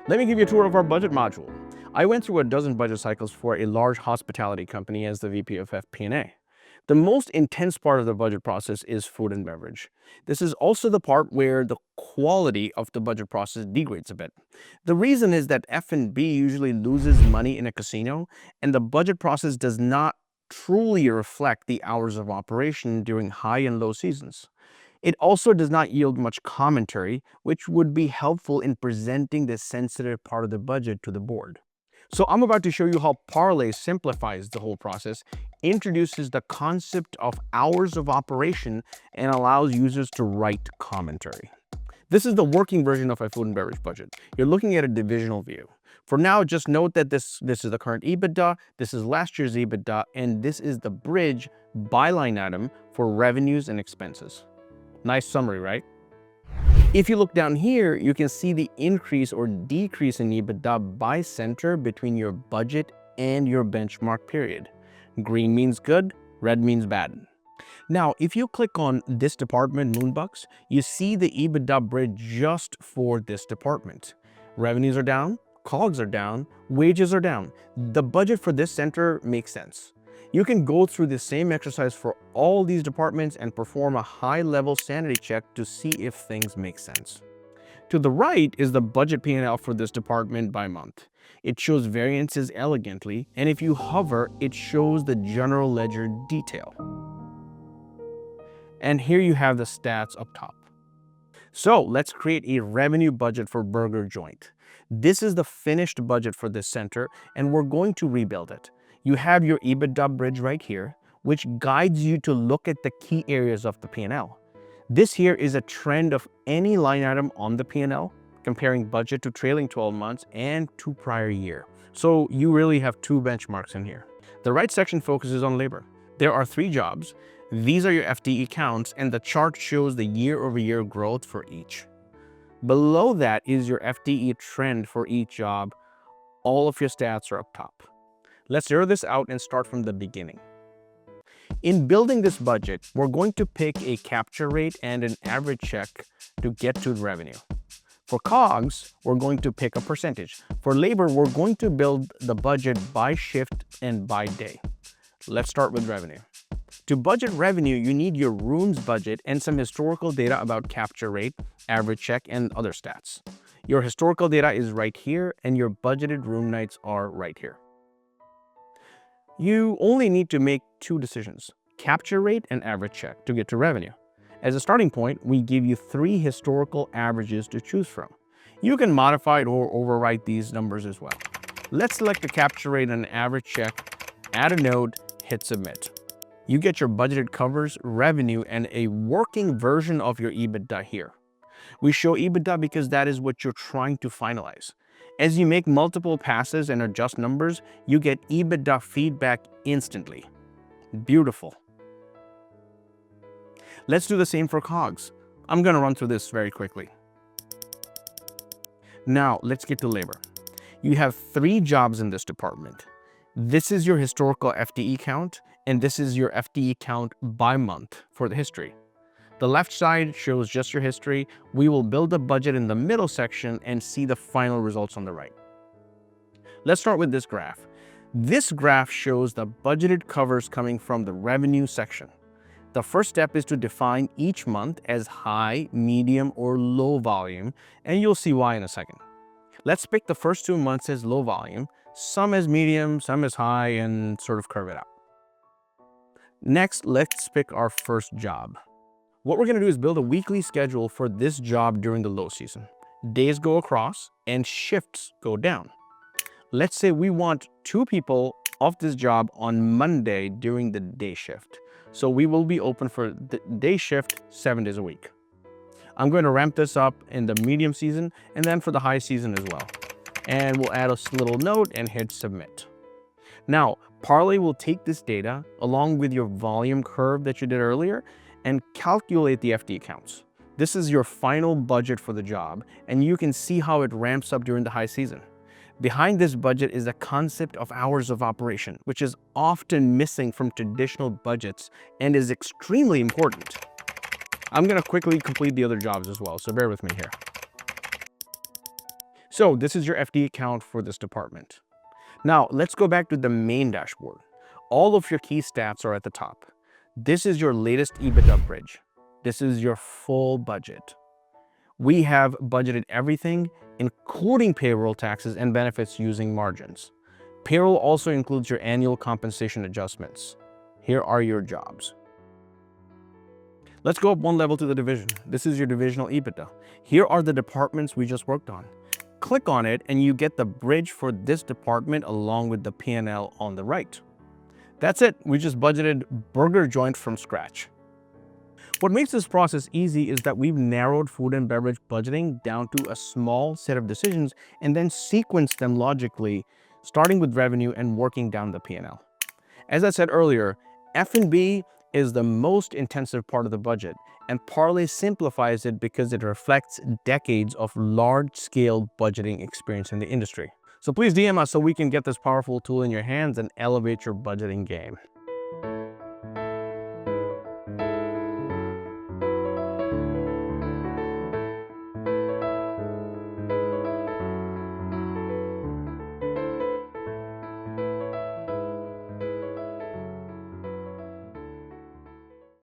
Let me give you a tour of our budget module. I went through a dozen budget cycles for a large hospitality company as the VP of FP&A. The most intense part of the budget process is food and beverage. This is also the part where the quality of the budget process degrades a bit. The reason is that F&B usually loses money in a casino, and the budget process does not truly reflect the hours of operation during high and low seasons. It also does not yield much commentary, which would be helpful in presenting this sensitive part of the budget to the board. So I'm about to show you how Parlay simplifies the whole process, introduces the concept of hours of operation, and allows users to write commentary. This is the working version of a food and beverage budget. You're looking at a divisional view. For now, just note that this is the current EBITDA, this is last year's EBITDA, and this is the bridge by line item for revenues and expenses. Nice summary, right? If you look down here, you can see the increase or decrease in EBITDA by center between your budget and your benchmark period. Green means good, red means bad. Now, if you click on this department, Moonbucks, you see the EBITDA bridge just for this department. Revenues are down, COGS are down, wages are down. The budget for this center makes sense. You can go through the same exercise for all these departments and perform a high-level sanity check to see if things make sense. To the right is the budget P&L for this department by month. It shows variances elegantly, and if you hover, it shows the general ledger detail. And here you have the stats up top. So let's create a revenue budget for Burger Joint. This is the finished budget for this center, and we're going to rebuild it. You have your EBITDA bridge right here, which guides you to look at the key areas of the P&L. This here is a trend of any line item on the P&L, comparing budget to trailing 12 months and to prior year. So you really have two benchmarks in here. The right section focuses on labor. There are 3 jobs. These are your FTE counts, and the chart shows the year-over-year growth for each. Below that is your FTE trend for each job. All of your stats are up top. Let's zero this out and start from the beginning. In building this budget, we're going to pick a capture rate and an average check to get to revenue. For COGS, we're going to pick a percentage. For labor, we're going to build the budget by shift and by day. Let's start with revenue. To budget revenue, you need your rooms budget and some historical data about capture rate, average check, and other stats. Your historical data is right here, and your budgeted room nights are right here. You only need to make 2 decisions, capture rate and average check, to get to revenue. As a starting point, we give you 3 historical averages to choose from. You can modify it or overwrite these numbers as well. Let's select the capture rate and average check, add a node, hit submit. You get your budgeted covers, revenue, and a working version of your EBITDA here. We show EBITDA because that is what you're trying to finalize. As you make multiple passes and adjust numbers, you get EBITDA feedback instantly. Beautiful. Let's do the same for COGS. I'm going to run through this very quickly. Now, let's get to labor. You have 3 jobs in this department. This is your historical FTE count, and this is your FTE count by month for the history. The left side shows just your history. We will build a budget in the middle section and see the final results on the right. Let's start with this graph. This graph shows the budgeted covers coming from the revenue section. The first step is to define each month as high, medium, or low volume, and you'll see why in a second. Let's pick the first 2 months as low volume, some as medium, some as high, and sort of curve it out. Next, let's pick our first job. What we're going to do is build a weekly schedule for this job during the low season. Days go across and shifts go down. Let's say we want 2 people off this job on Monday during the day shift. So we will be open for the day shift 7 days a week. I'm going to ramp this up in the medium season and then for the high season as well. And we'll add a little note and hit submit. Now, Parlay will take this data along with your volume curve that you did earlier and calculate the FTE counts. This is your final budget for the job, and you can see how it ramps up during the high season. Behind this budget is the concept of hours of operation, which is often missing from traditional budgets and is extremely important. I'm going to quickly complete the other jobs as well, so bear with me here. So this is your FD account for this department. Now let's go back to the main dashboard. All of your key stats are at the top. This is your latest EBITDA bridge. This is your full budget. We have budgeted everything, including payroll taxes and benefits using margins. Payroll also includes your annual compensation adjustments. Here are your jobs. Let's go up one level to the division. This is your divisional EBITDA. Here are the departments we just worked on. Click on it and you get the bridge for this department along with the P&L on the right. That's it. We just budgeted burger joint from scratch. What makes this process easy is that we've narrowed food and beverage budgeting down to a small set of decisions and then sequenced them logically, starting with revenue and working down the P&L. As I said earlier, F&B is the most intensive part of the budget, and Parlay simplifies it because it reflects decades of large-scale budgeting experience in the industry. So please DM us so we can get this powerful tool in your hands and elevate your budgeting game.